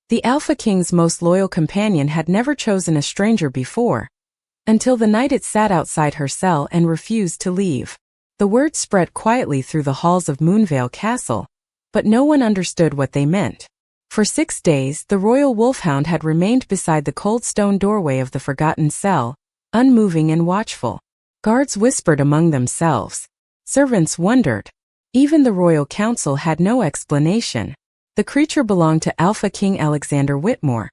The Alpha King's most loyal companion had never chosen a stranger before, until the night it sat outside her cell and refused to leave. The word spread quietly through the halls of Moonvale Castle, but no one understood what they meant. For 6 days, the royal wolfhound had remained beside the cold stone doorway of the forgotten cell, unmoving and watchful. Guards whispered among themselves. Servants wondered. Even the royal council had no explanation. The creature belonged to Alpha King Alexander Whitmore,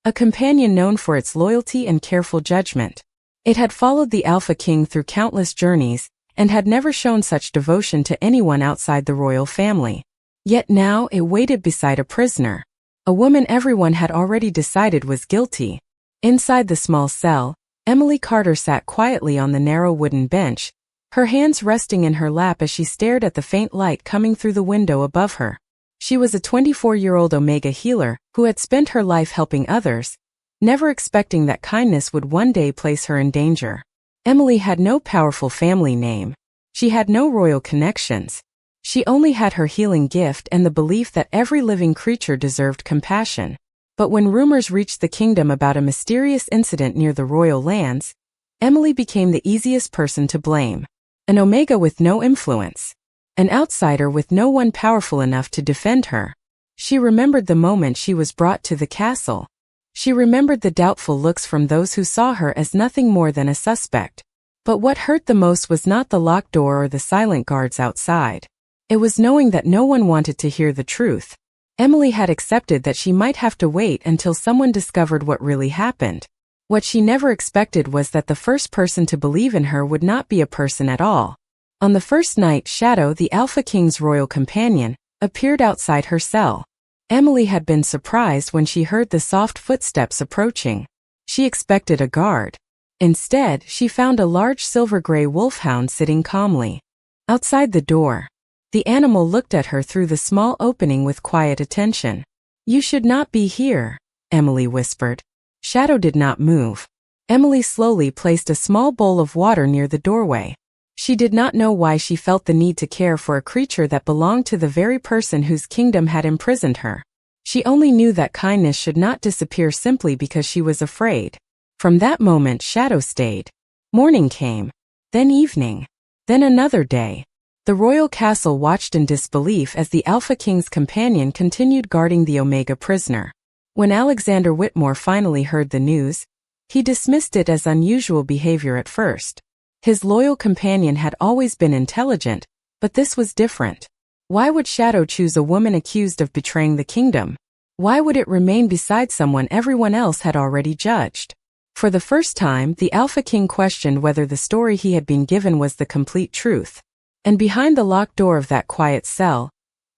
a companion known for its loyalty and careful judgment. It had followed the Alpha King through countless journeys and had never shown such devotion to anyone outside the royal family. Yet now it waited beside a prisoner, a woman everyone had already decided was guilty. Inside the small cell, Emily Carter sat quietly on the narrow wooden bench, her hands resting in her lap as she stared at the faint light coming through the window above her. She was a 24-year-old Omega healer who had spent her life helping others, never expecting that kindness would one day place her in danger. Emily had no powerful family name. She had no royal connections. She only had her healing gift and the belief that every living creature deserved compassion. But when rumors reached the kingdom about a mysterious incident near the royal lands, Emily became the easiest person to blame. An Omega with no influence. An outsider with no one powerful enough to defend her. She remembered the moment she was brought to the castle. She remembered the doubtful looks from those who saw her as nothing more than a suspect. But what hurt the most was not the locked door or the silent guards outside. It was knowing that no one wanted to hear the truth. Emily had accepted that she might have to wait until someone discovered what really happened. What she never expected was that the first person to believe in her would not be a person at all. On the first night, Shadow, the Alpha King's royal companion, appeared outside her cell. Emily had been surprised when she heard the soft footsteps approaching. She expected a guard. Instead, she found a large silver-gray wolfhound sitting calmly outside the door. The animal looked at her through the small opening with quiet attention. "You should not be here," Emily whispered. Shadow did not move. Emily slowly placed a small bowl of water near the doorway. She did not know why she felt the need to care for a creature that belonged to the very person whose kingdom had imprisoned her. She only knew that kindness should not disappear simply because she was afraid. From that moment, Shadow stayed. Morning came, then evening, then another day. The royal castle watched in disbelief as the Alpha King's companion continued guarding the Omega prisoner. When Alexander Whitmore finally heard the news, he dismissed it as unusual behavior at first. His loyal companion had always been intelligent, but this was different. Why would Shadow choose a woman accused of betraying the kingdom? Why would it remain beside someone everyone else had already judged? For the first time, the Alpha King questioned whether the story he had been given was the complete truth. And behind the locked door of that quiet cell,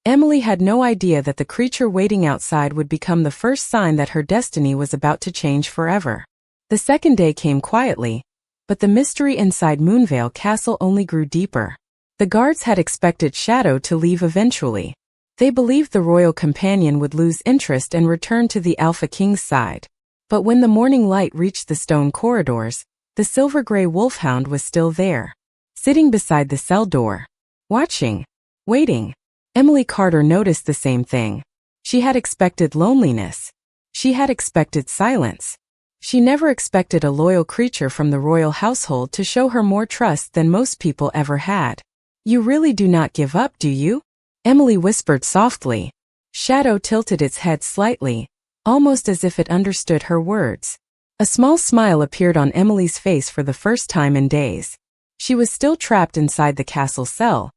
Emily had no idea that the creature waiting outside would become the first sign that her destiny was about to change forever. The second day came quietly, but the mystery inside Moonvale Castle only grew deeper. The guards had expected Shadow to leave eventually. They believed the royal companion would lose interest and return to the Alpha King's side. But when the morning light reached the stone corridors, the silver-gray wolfhound was still there, sitting beside the cell door, watching, waiting. Emily Carter noticed the same thing. She had expected loneliness. She had expected silence. She never expected a loyal creature from the royal household to show her more trust than most people ever had. "You really do not give up, do you?" Emily whispered softly. Shadow tilted its head slightly, almost as if it understood her words. A small smile appeared on Emily's face for the first time in days. She was still trapped inside the castle cell,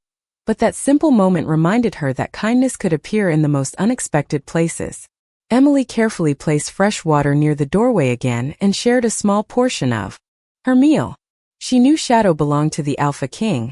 but that simple moment reminded her that kindness could appear in the most unexpected places. Emily carefully placed fresh water near the doorway again and shared a small portion of her meal. She knew Shadow belonged to the Alpha King,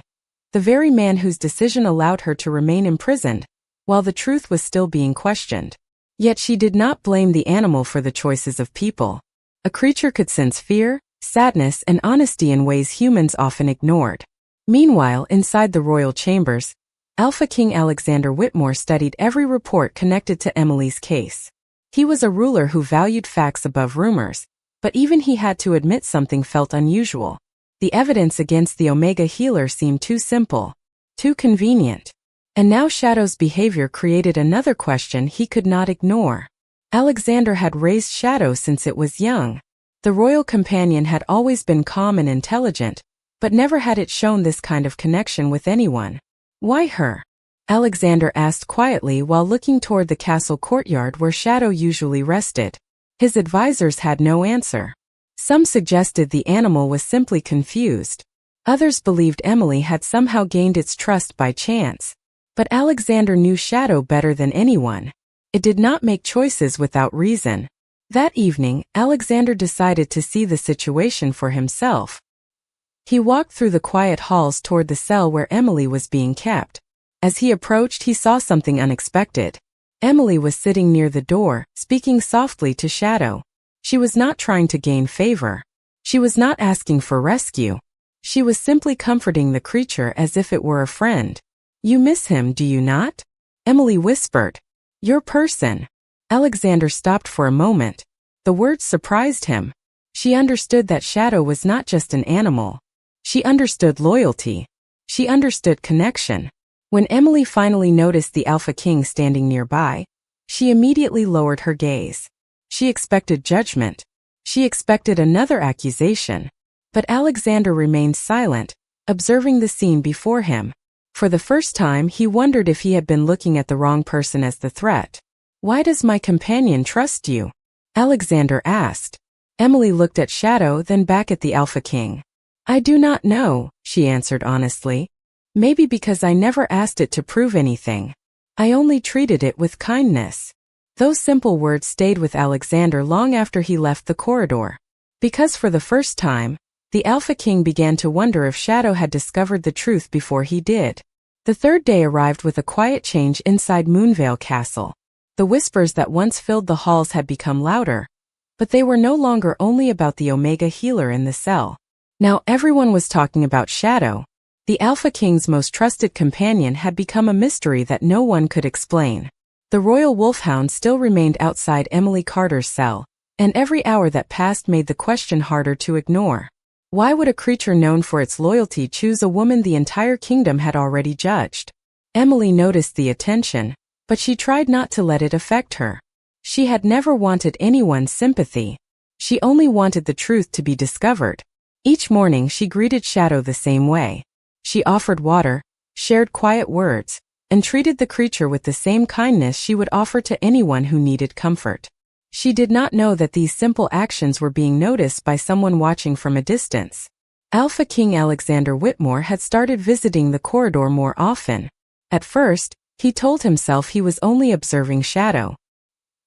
the very man whose decision allowed her to remain imprisoned, while the truth was still being questioned. Yet she did not blame the animal for the choices of people. A creature could sense fear, sadness, and honesty in ways humans often ignored. Meanwhile, inside the royal chambers, Alpha King Alexander Whitmore studied every report connected to Emily's case. He was a ruler who valued facts above rumors, but even he had to admit something felt unusual. The evidence against the Omega healer seemed too simple, too convenient. And now Shadow's behavior created another question he could not ignore. Alexander had raised Shadow since it was young. The royal companion had always been calm and intelligent, but never had it shown this kind of connection with anyone. Why her? Alexander asked quietly while looking toward the castle courtyard where Shadow usually rested. His advisors had no answer. Some suggested the animal was simply confused. Others believed Emily had somehow gained its trust by chance. But Alexander knew Shadow better than anyone. It did not make choices without reason. That evening, Alexander decided to see the situation for himself. He walked through the quiet halls toward the cell where Emily was being kept. As he approached, he saw something unexpected. Emily was sitting near the door, speaking softly to Shadow. She was not trying to gain favor. She was not asking for rescue. She was simply comforting the creature as if it were a friend. "You miss him, do you not?" Emily whispered. "Your person." Alexander stopped for a moment. The words surprised him. She understood that Shadow was not just an animal. She understood loyalty. She understood connection. When Emily finally noticed the Alpha King standing nearby, she immediately lowered her gaze. She expected judgment. She expected another accusation. But Alexander remained silent, observing the scene before him. For the first time, he wondered if he had been looking at the wrong person as the threat. "Why does my companion trust you?" Alexander asked. Emily looked at Shadow, then back at the Alpha King. "I do not know," she answered honestly. "Maybe because I never asked it to prove anything. I only treated it with kindness." Those simple words stayed with Alexander long after he left the corridor. Because for the first time, the Alpha King began to wonder if Shadow had discovered the truth before he did. The third day arrived with a quiet change inside Moonvale Castle. The whispers that once filled the halls had become louder, but they were no longer only about the Omega healer in the cell. Now everyone was talking about Shadow. The Alpha King's most trusted companion had become a mystery that no one could explain. The royal wolfhound still remained outside Emily Carter's cell, and every hour that passed made the question harder to ignore. Why would a creature known for its loyalty choose a woman the entire kingdom had already judged? Emily noticed the attention, but she tried not to let it affect her. She had never wanted anyone's sympathy. She only wanted the truth to be discovered. Each morning she greeted Shadow the same way. She offered water, shared quiet words, and treated the creature with the same kindness she would offer to anyone who needed comfort. She did not know that these simple actions were being noticed by someone watching from a distance. Alpha King Alexander Whitmore had started visiting the corridor more often. At first, he told himself he was only observing Shadow.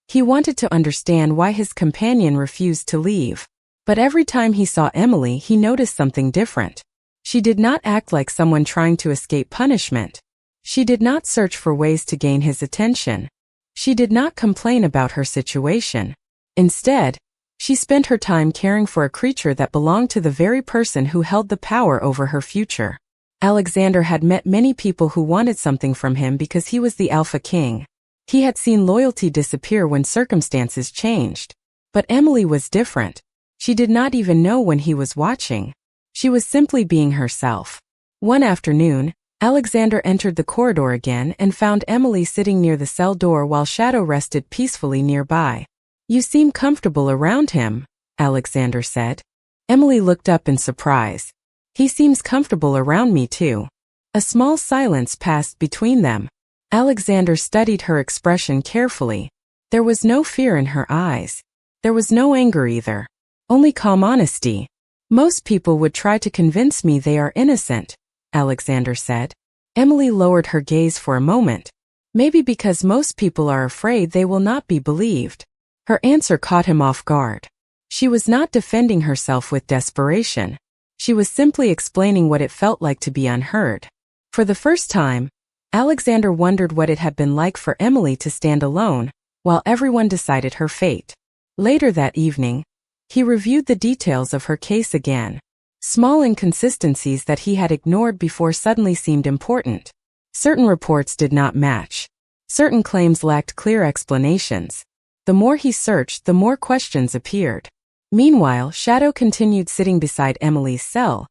He wanted to understand why his companion refused to leave. But every time he saw Emily, he noticed something different. She did not act like someone trying to escape punishment. She did not search for ways to gain his attention. She did not complain about her situation. Instead, she spent her time caring for a creature that belonged to the very person who held the power over her future. Alexander had met many people who wanted something from him because he was the Alpha King. He had seen loyalty disappear when circumstances changed. But Emily was different. She did not even know when he was watching. She was simply being herself. One afternoon, Alexander entered the corridor again and found Emily sitting near the cell door while Shadow rested peacefully nearby. "You seem comfortable around him," Alexander said. Emily looked up in surprise. "He seems comfortable around me too." A small silence passed between them. Alexander studied her expression carefully. There was no fear in her eyes. There was no anger either. Only calm honesty. "Most people would try to convince me they are innocent," Alexander said. Emily lowered her gaze for a moment. Maybe because most people are afraid they will not be believed. Her answer caught him off guard. She was not defending herself with desperation. She was simply explaining what it felt like to be unheard. For the first time, Alexander wondered what it had been like for Emily to stand alone, while everyone decided her fate. Later that evening, he reviewed the details of her case again. Small inconsistencies that he had ignored before suddenly seemed important. Certain reports did not match. Certain claims lacked clear explanations. The more he searched, the more questions appeared. Meanwhile, Shadow continued sitting beside Emily's cell,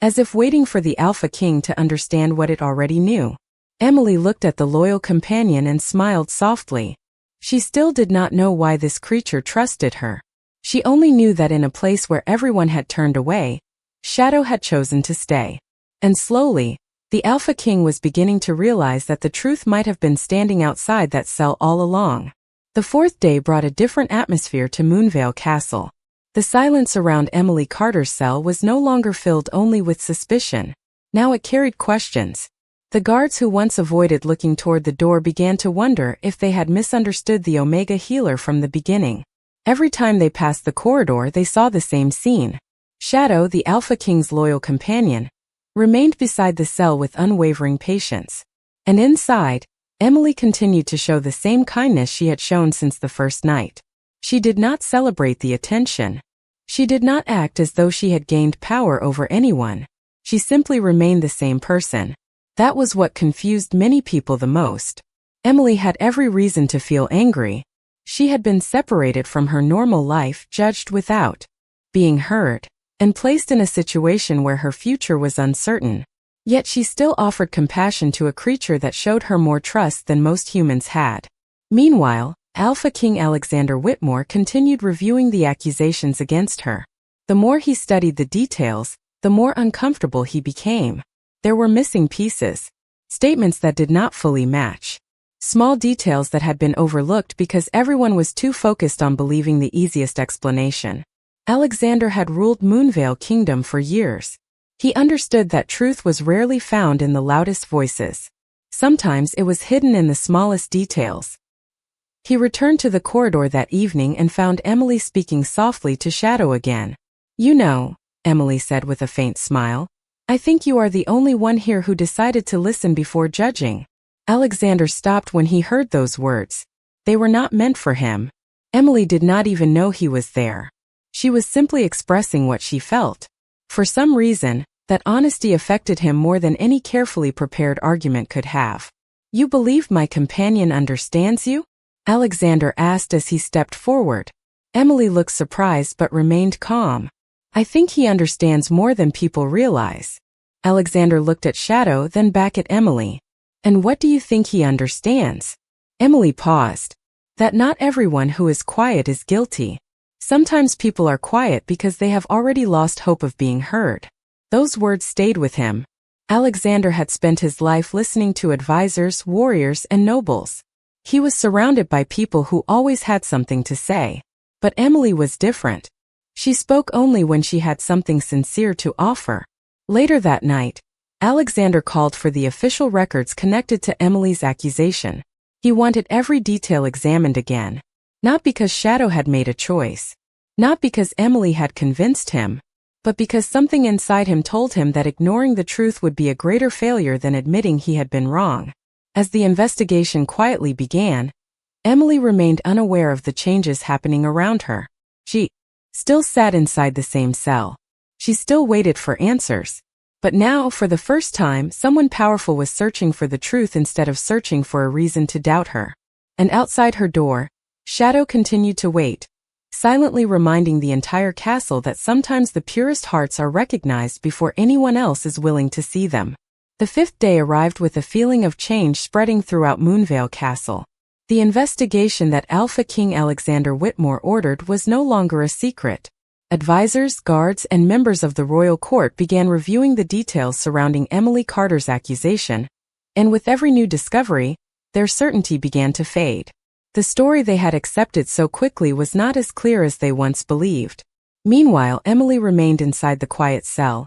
as if waiting for the Alpha King to understand what it already knew. Emily looked at the loyal companion and smiled softly. She still did not know why this creature trusted her. She only knew that in a place where everyone had turned away, Shadow had chosen to stay. And slowly, the Alpha King was beginning to realize that the truth might have been standing outside that cell all along. The fourth day brought a different atmosphere to Moonvale Castle. The silence around Emily Carter's cell was no longer filled only with suspicion. Now it carried questions. The guards who once avoided looking toward the door began to wonder if they had misunderstood the Omega Healer from the beginning. Every time they passed the corridor, they saw the same scene. Shadow, the Alpha King's loyal companion, remained beside the cell with unwavering patience. And inside, Emily continued to show the same kindness she had shown since the first night. She did not celebrate the attention. She did not act as though she had gained power over anyone. She simply remained the same person. That was what confused many people the most. Emily had every reason to feel angry. She had been separated from her normal life, judged without being heard, and placed in a situation where her future was uncertain. Yet she still offered compassion to a creature that showed her more trust than most humans had. Meanwhile, Alpha King Alexander Whitmore continued reviewing the accusations against her. The more he studied the details, the more uncomfortable he became. There were missing pieces, statements that did not fully match, small details that had been overlooked because everyone was too focused on believing the easiest explanation. Alexander had ruled Moonvale Kingdom for years. He understood that truth was rarely found in the loudest voices. Sometimes it was hidden in the smallest details. He returned to the corridor that evening and found Emily speaking softly to Shadow again. "You know," Emily said with a faint smile, "I think you are the only one here who decided to listen before judging." Alexander stopped when he heard those words. They were not meant for him. Emily did not even know he was there. She was simply expressing what she felt. For some reason, that honesty affected him more than any carefully prepared argument could have. "You believe my companion understands you?" Alexander asked as he stepped forward. Emily looked surprised but remained calm. "I think he understands more than people realize." Alexander looked at Shadow, then back at Emily. "And what do you think he understands?" Emily paused. "That not everyone who is quiet is guilty. Sometimes people are quiet because they have already lost hope of being heard." Those words stayed with him. Alexander had spent his life listening to advisors, warriors, and nobles. He was surrounded by people who always had something to say. But Emily was different. She spoke only when she had something sincere to offer. Later that night, Alexander called for the official records connected to Emily's accusation. He wanted every detail examined again. Not because Shadow had made a choice. Not because Emily had convinced him. But because something inside him told him that ignoring the truth would be a greater failure than admitting he had been wrong. As the investigation quietly began, Emily remained unaware of the changes happening around her. She still sat inside the same cell. She still waited for answers. But now, for the first time, someone powerful was searching for the truth instead of searching for a reason to doubt her. And outside her door, Shadow continued to wait, silently reminding the entire castle that sometimes the purest hearts are recognized before anyone else is willing to see them. The fifth day arrived with a feeling of change spreading throughout Moonvale Castle. The investigation that Alpha King Alexander Whitmore ordered was no longer a secret. Advisors, guards, and members of the royal court began reviewing the details surrounding Emily Carter's accusation, and with every new discovery, their certainty began to fade. The story they had accepted so quickly was not as clear as they once believed. Meanwhile, Emily remained inside the quiet cell,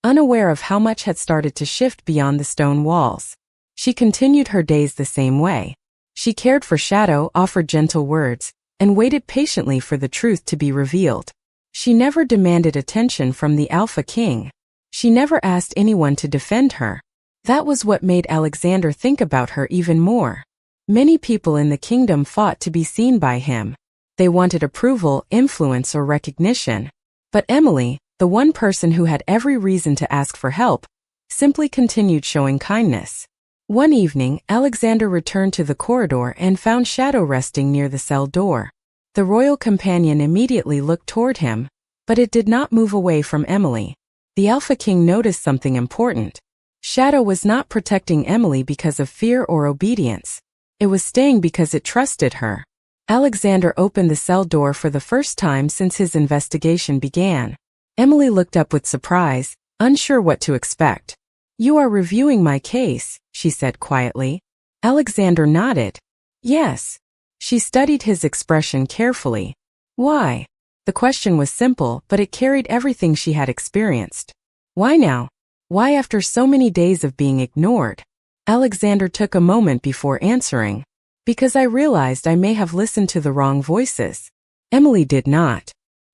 unaware of how much had started to shift beyond the stone walls. She continued her days the same way. She cared for Shadow, offered gentle words, and waited patiently for the truth to be revealed. She never demanded attention from the Alpha King. She never asked anyone to defend her. That was what made Alexander think about her even more. Many people in the kingdom fought to be seen by him. They wanted approval, influence, or recognition. But Emily, the one person who had every reason to ask for help, simply continued showing kindness. One evening, Alexander returned to the corridor and found Shadow resting near the cell door. The royal companion immediately looked toward him, but it did not move away from Emily. The Alpha King noticed something important. Shadow was not protecting Emily because of fear or obedience. It was staying because it trusted her. Alexander opened the cell door for the first time since his investigation began. Emily looked up with surprise, unsure what to expect. "You are reviewing my case," she said quietly. Alexander nodded. "Yes." She studied his expression carefully. "Why?" The question was simple, but it carried everything she had experienced. "Why now? Why after so many days of being ignored?" Alexander took a moment before answering. "Because I realized I may have listened to the wrong voices." Emily did not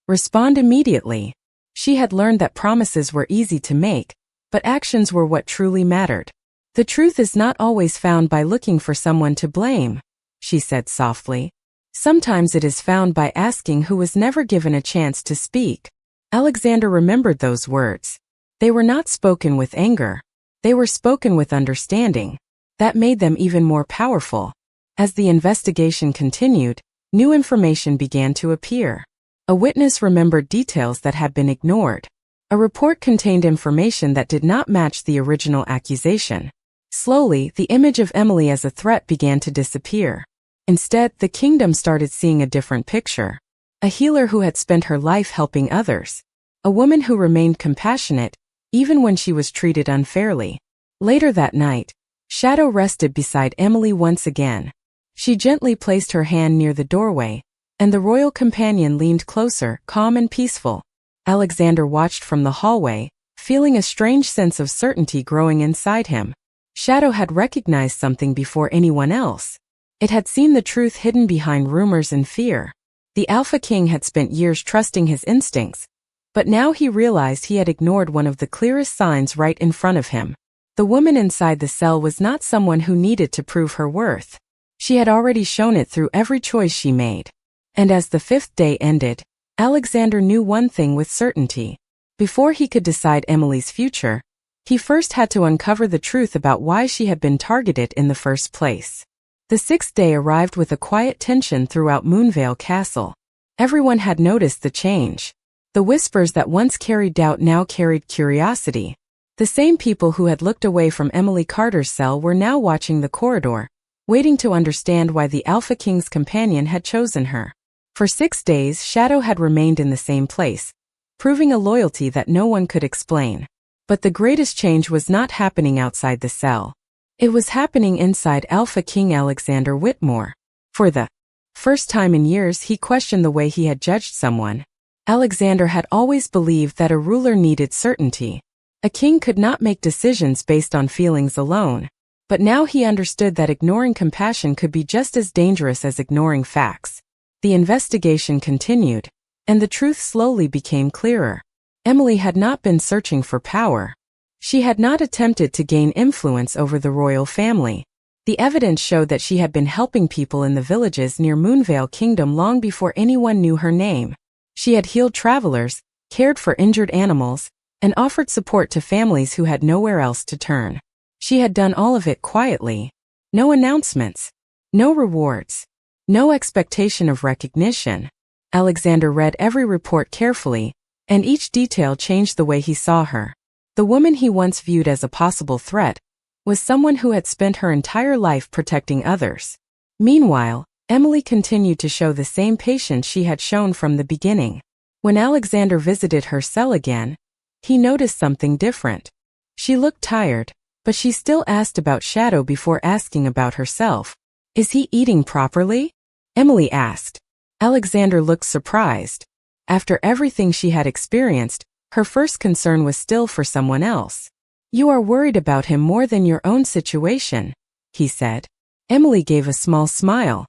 respond immediately. She had learned that promises were easy to make, but actions were what truly mattered. "The truth is not always found by looking for someone to blame," she said softly. "Sometimes it is found by asking who was never given a chance to speak." Alexander remembered those words. They were not spoken with anger. They were spoken with understanding. That made them even more powerful. As the investigation continued, new information began to appear. A witness remembered details that had been ignored. A report contained information that did not match the original accusation. Slowly, the image of Emily as a threat began to disappear. Instead, the kingdom started seeing a different picture. A healer who had spent her life helping others. A woman who remained compassionate, even when she was treated unfairly. Later that night, Shadow rested beside Emily once again. She gently placed her hand near the doorway, and the royal companion leaned closer, calm and peaceful. Alexander watched from the hallway, feeling a strange sense of certainty growing inside him. Shadow had recognized something before anyone else. It had seen the truth hidden behind rumors and fear. The Alpha King had spent years trusting his instincts, but now he realized he had ignored one of the clearest signs right in front of him. The woman inside the cell was not someone who needed to prove her worth. She had already shown it through every choice she made. And as the 5th day ended, Alexander knew one thing with certainty. Before he could decide Emily's future, he first had to uncover the truth about why she had been targeted in the first place. The 6th day arrived with a quiet tension throughout Moonvale Castle. Everyone had noticed the change. The whispers that once carried doubt now carried curiosity. The same people who had looked away from Emily Carter's cell were now watching the corridor, waiting to understand why the Alpha King's companion had chosen her. For 6 days, Shadow had remained in the same place, proving a loyalty that no one could explain. But the greatest change was not happening outside the cell. It was happening inside Alpha King Alexander Whitmore. For the first time in years, he questioned the way he had judged someone. Alexander had always believed that a ruler needed certainty. A king could not make decisions based on feelings alone. But now he understood that ignoring compassion could be just as dangerous as ignoring facts. The investigation continued, and the truth slowly became clearer. Emily had not been searching for power. She had not attempted to gain influence over the royal family. The evidence showed that she had been helping people in the villages near Moonvale Kingdom long before anyone knew her name. She had healed travelers, cared for injured animals, and offered support to families who had nowhere else to turn. She had done all of it quietly. No announcements. No rewards. No expectation of recognition. Alexander read every report carefully, and each detail changed the way he saw her. The woman he once viewed as a possible threat was someone who had spent her entire life protecting others. Meanwhile, Emily continued to show the same patience she had shown from the beginning. When Alexander visited her cell again, he noticed something different. She looked tired, but she still asked about Shadow before asking about herself. "Is he eating properly?" Emily asked. Alexander looked surprised. After everything she had experienced, her first concern was still for someone else. "You are worried about him more than your own situation," he said. Emily gave a small smile.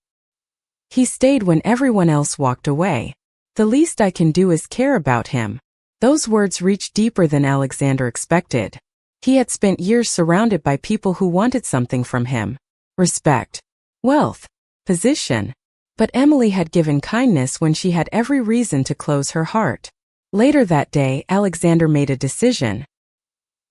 "He stayed when everyone else walked away. The least I can do is care about him." Those words reached deeper than Alexander expected. He had spent years surrounded by people who wanted something from him. Respect, wealth, position. But Emily had given kindness when she had every reason to close her heart. Later that day, Alexander made a decision.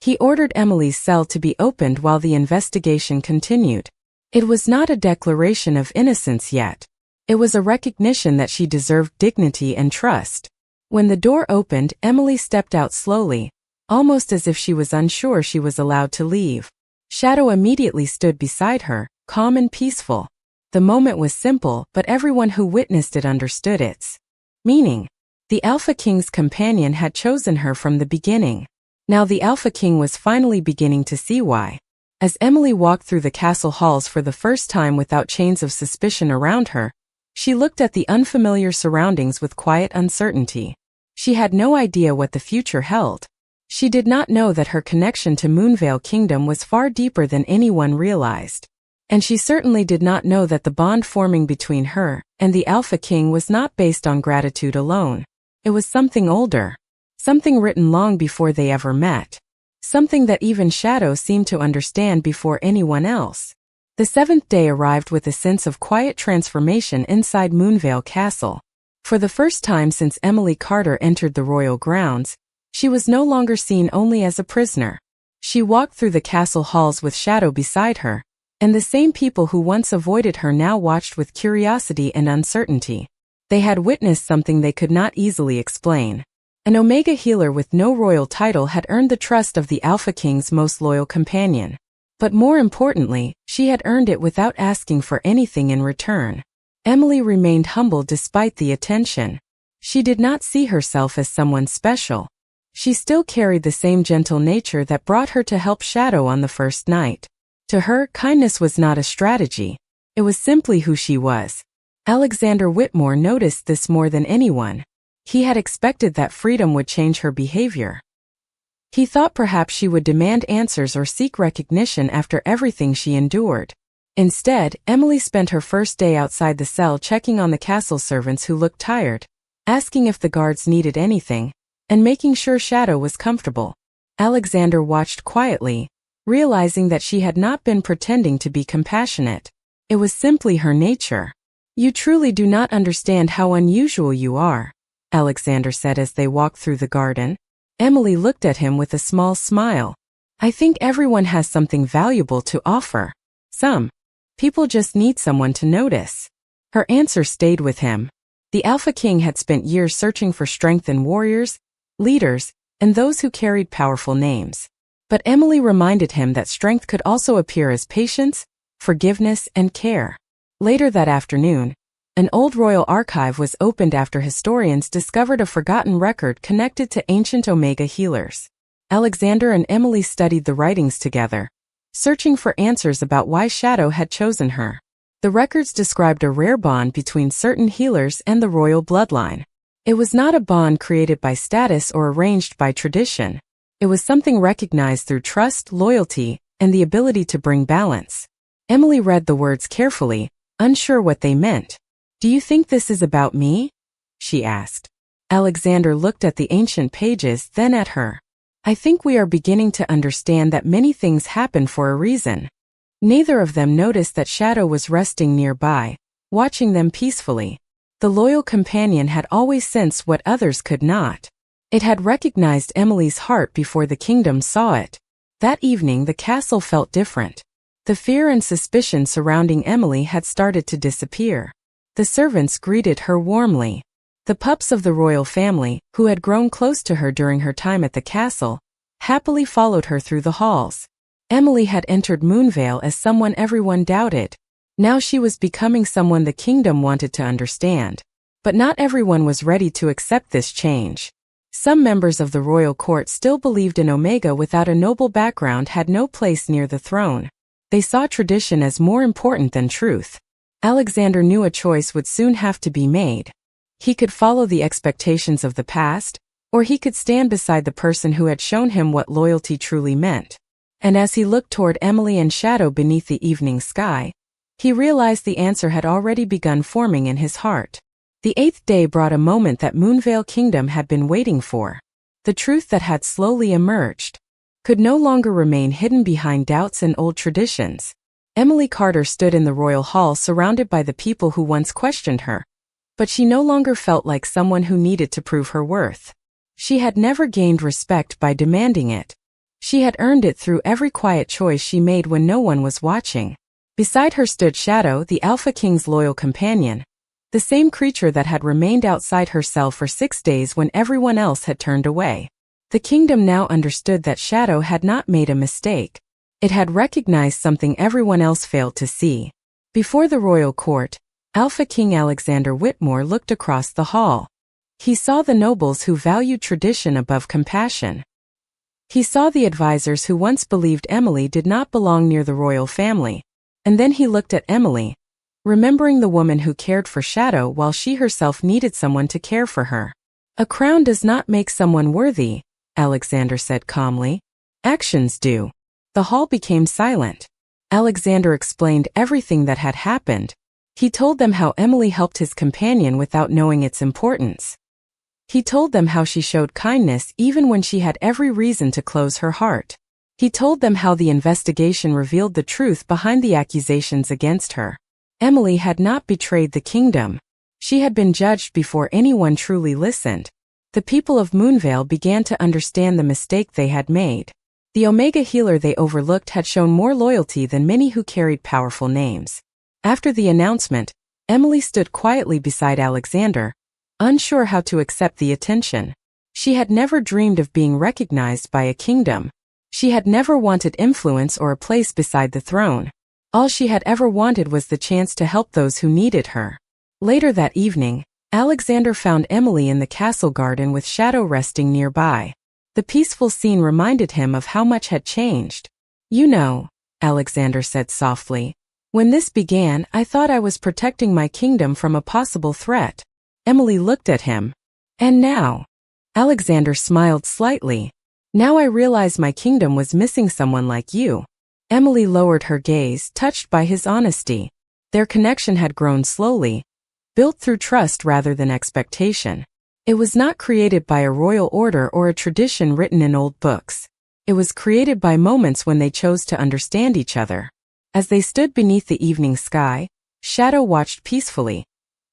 He ordered Emily's cell to be opened while the investigation continued. It was not a declaration of innocence yet. It was a recognition that she deserved dignity and trust. When the door opened, Emily stepped out slowly, almost as if she was unsure she was allowed to leave. Shadow immediately stood beside her, calm and peaceful. The moment was simple, but everyone who witnessed it understood its meaning. The Alpha King's companion had chosen her from the beginning. Now the Alpha King was finally beginning to see why. As Emily walked through the castle halls for the first time without chains of suspicion around her, she looked at the unfamiliar surroundings with quiet uncertainty. She had no idea what the future held. She did not know that her connection to Moonvale Kingdom was far deeper than anyone realized. And she certainly did not know that the bond forming between her and the Alpha King was not based on gratitude alone. It was something older. Something written long before they ever met. Something that even Shadow seemed to understand before anyone else. The seventh day arrived with a sense of quiet transformation inside Moonvale Castle. For the first time since Emily Carter entered the royal grounds, she was no longer seen only as a prisoner. She walked through the castle halls with Shadow beside her, and the same people who once avoided her now watched with curiosity and uncertainty. They had witnessed something they could not easily explain. An Omega healer with no royal title had earned the trust of the Alpha King's most loyal companion. But more importantly, she had earned it without asking for anything in return. Emily remained humble despite the attention. She did not see herself as someone special. She still carried the same gentle nature that brought her to help Shadow on the first night. To her, kindness was not a strategy. It was simply who she was. Alexander Whitmore noticed this more than anyone. He had expected that freedom would change her behavior. He thought perhaps she would demand answers or seek recognition after everything she endured. Instead, Emily spent her first day outside the cell checking on the castle servants who looked tired, asking if the guards needed anything, and making sure Shadow was comfortable. Alexander watched quietly, realizing that she had not been pretending to be compassionate. It was simply her nature. "You truly do not understand how unusual you are," Alexander said as they walked through the garden. Emily looked at him with a small smile. "I think everyone has something valuable to offer. Some people just need someone to notice." Her answer stayed with him. The Alpha King had spent years searching for strength in warriors, leaders, and those who carried powerful names. But Emily reminded him that strength could also appear as patience, forgiveness, and care. Later that afternoon, an old royal archive was opened after historians discovered a forgotten record connected to ancient Omega healers. Alexander and Emily studied the writings together, searching for answers about why Shadow had chosen her. The records described a rare bond between certain healers and the royal bloodline. It was not a bond created by status or arranged by tradition. It was something recognized through trust, loyalty, and the ability to bring balance. Emily read the words carefully, unsure what they meant. "Do you think this is about me?" she asked. Alexander looked at the ancient pages, then at her. "I think we are beginning to understand that many things happen for a reason." Neither of them noticed that Shadow was resting nearby, watching them peacefully. The loyal companion had always sensed what others could not. It had recognized Emily's heart before the kingdom saw it. That evening the castle felt different. The fear and suspicion surrounding Emily had started to disappear. The servants greeted her warmly. The pups of the royal family, who had grown close to her during her time at the castle, happily followed her through the halls. Emily had entered Moonvale as someone everyone doubted. Now she was becoming someone the kingdom wanted to understand. But not everyone was ready to accept this change. Some members of the royal court still believed an Omega without a noble background had no place near the throne. They saw tradition as more important than truth. Alexander knew a choice would soon have to be made. He could follow the expectations of the past, or he could stand beside the person who had shown him what loyalty truly meant. And as he looked toward Emily and Shadow beneath the evening sky, he realized the answer had already begun forming in his heart. The eighth day brought a moment that Moonvale Kingdom had been waiting for. The truth that had slowly emerged could no longer remain hidden behind doubts and old traditions. Emily Carter stood in the royal hall surrounded by the people who once questioned her, but she no longer felt like someone who needed to prove her worth. She had never gained respect by demanding it. She had earned it through every quiet choice she made when no one was watching. Beside her stood Shadow, the Alpha King's loyal companion, the same creature that had remained outside her cell for 6 days when everyone else had turned away. The kingdom now understood that Shadow had not made a mistake. It had recognized something everyone else failed to see. Before the royal court, Alpha King Alexander Whitmore looked across the hall. He saw the nobles who valued tradition above compassion. He saw the advisors who once believed Emily did not belong near the royal family. And then he looked at Emily, remembering the woman who cared for Shadow while she herself needed someone to care for her. "A crown does not make someone worthy," Alexander said calmly. "Actions do." The hall became silent. Alexander explained everything that had happened. He told them how Emily helped his companion without knowing its importance. He told them how she showed kindness even when she had every reason to close her heart. He told them how the investigation revealed the truth behind the accusations against her. Emily had not betrayed the kingdom. She had been judged before anyone truly listened. The people of Moonvale began to understand the mistake they had made. The Omega healer they overlooked had shown more loyalty than many who carried powerful names. After the announcement, Emily stood quietly beside Alexander, unsure how to accept the attention. She had never dreamed of being recognized by a kingdom. She had never wanted influence or a place beside the throne. All she had ever wanted was the chance to help those who needed her. Later that evening, Alexander found Emily in the castle garden with Shadow resting nearby. The peaceful scene reminded him of how much had changed. "You know," Alexander said softly, "when this began, I thought I was protecting my kingdom from a possible threat." Emily looked at him. "And now?" Alexander smiled slightly. "Now I realize my kingdom was missing someone like you." Emily lowered her gaze, touched by his honesty. Their connection had grown slowly, built through trust rather than expectation. It was not created by a royal order or a tradition written in old books. It was created by moments when they chose to understand each other. As they stood beneath the evening sky, Shadow watched peacefully,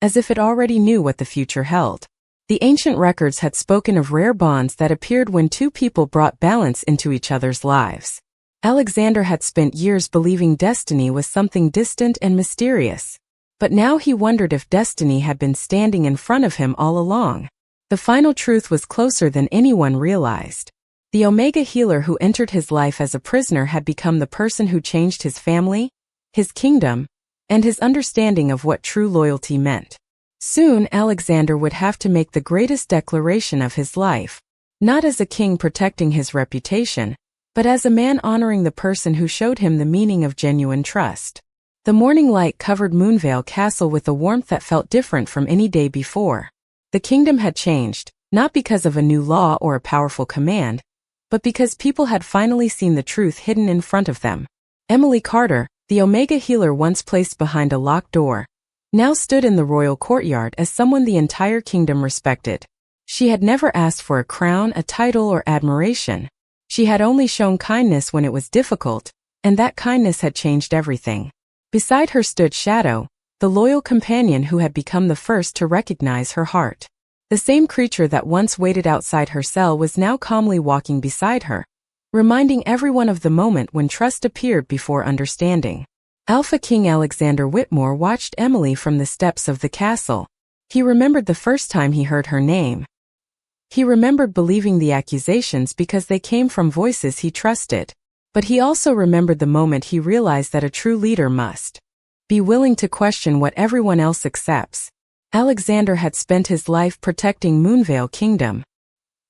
as if it already knew what the future held. The ancient records had spoken of rare bonds that appeared when two people brought balance into each other's lives. Alexander had spent years believing destiny was something distant and mysterious. But now he wondered if destiny had been standing in front of him all along. The final truth was closer than anyone realized. The Omega healer who entered his life as a prisoner had become the person who changed his family, his kingdom, and his understanding of what true loyalty meant. Soon Alexander would have to make the greatest declaration of his life, not as a king protecting his reputation, but as a man honoring the person who showed him the meaning of genuine trust. The morning light covered Moonvale Castle with a warmth that felt different from any day before. The kingdom had changed, not because of a new law or a powerful command, but because people had finally seen the truth hidden in front of them. Emily Carter, the Omega healer once placed behind a locked door, now stood in the royal courtyard as someone the entire kingdom respected. She had never asked for a crown, a title, or admiration. She had only shown kindness when it was difficult, and that kindness had changed everything. Beside her stood Shadow, the loyal companion who had become the first to recognize her heart. The same creature that once waited outside her cell was now calmly walking beside her, reminding everyone of the moment when trust appeared before understanding. Alpha King Alexander Whitmore watched Emily from the steps of the castle. He remembered the first time he heard her name. He remembered believing the accusations because they came from voices he trusted. But he also remembered the moment he realized that a true leader must be willing to question what everyone else accepts. Alexander had spent his life protecting Moonvale Kingdom.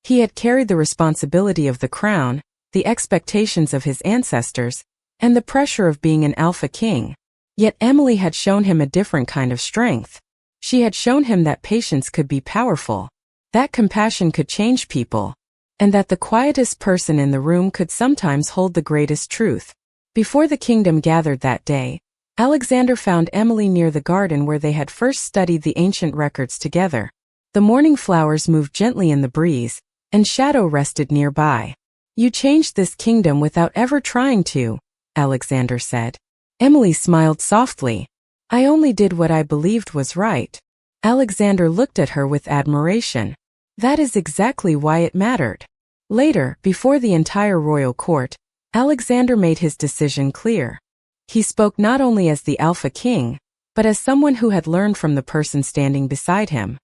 He had carried the responsibility of the crown, the expectations of his ancestors, and the pressure of being an Alpha King. Yet Emily had shown him a different kind of strength. She had shown him that patience could be powerful, that compassion could change people, and that the quietest person in the room could sometimes hold the greatest truth. Before the kingdom gathered that day, Alexander found Emily near the garden where they had first studied the ancient records together. The morning flowers moved gently in the breeze, and Shadow rested nearby. "You changed this kingdom without ever trying to," Alexander said. Emily smiled softly. "I only did what I believed was right." Alexander looked at her with admiration. That is exactly why it mattered. Later, before the entire royal court, Alexander made his decision clear. He spoke not only as the Alpha King, but as someone who had learned from the person standing beside him.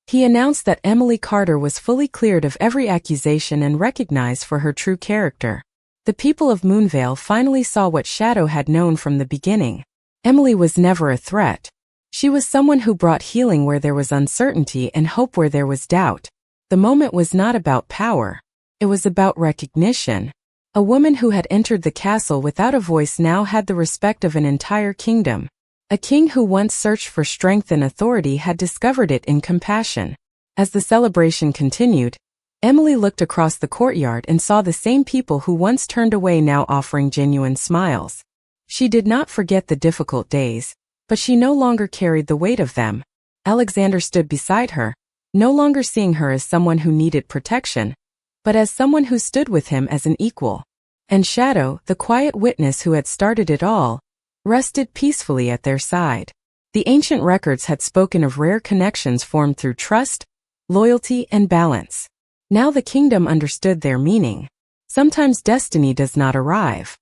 He announced that Emily Carter was fully cleared of every accusation and recognized for her true character. The people of Moonvale finally saw what Shadow had known from the beginning. Emily was never a threat. She was someone who brought healing where there was uncertainty and hope where there was doubt. The moment was not about power. It was about recognition. A woman who had entered the castle without a voice now had the respect of an entire kingdom. A king who once searched for strength and authority had discovered it in compassion. As the celebration continued, Emily looked across the courtyard and saw the same people who once turned away now offering genuine smiles. She did not forget the difficult days, but she no longer carried the weight of them. Alexander stood beside her, no longer seeing her as someone who needed protection, but as someone who stood with him as an equal. And Shadow, the quiet witness who had started it all, rested peacefully at their side. The ancient records had spoken of rare connections formed through trust, loyalty, and balance. Now the kingdom understood their meaning. Sometimes destiny does not arrive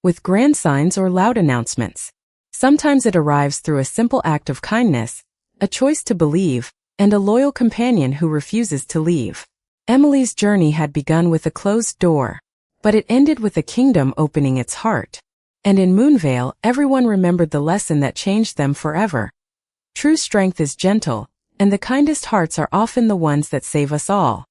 with grand signs or loud announcements. Sometimes it arrives through a simple act of kindness, a choice to believe, and a loyal companion who refuses to leave. Emily's journey had begun with a closed door, but it ended with a kingdom opening its heart. And in Moonvale, everyone remembered the lesson that changed them forever. True strength is gentle, and the kindest hearts are often the ones that save us all.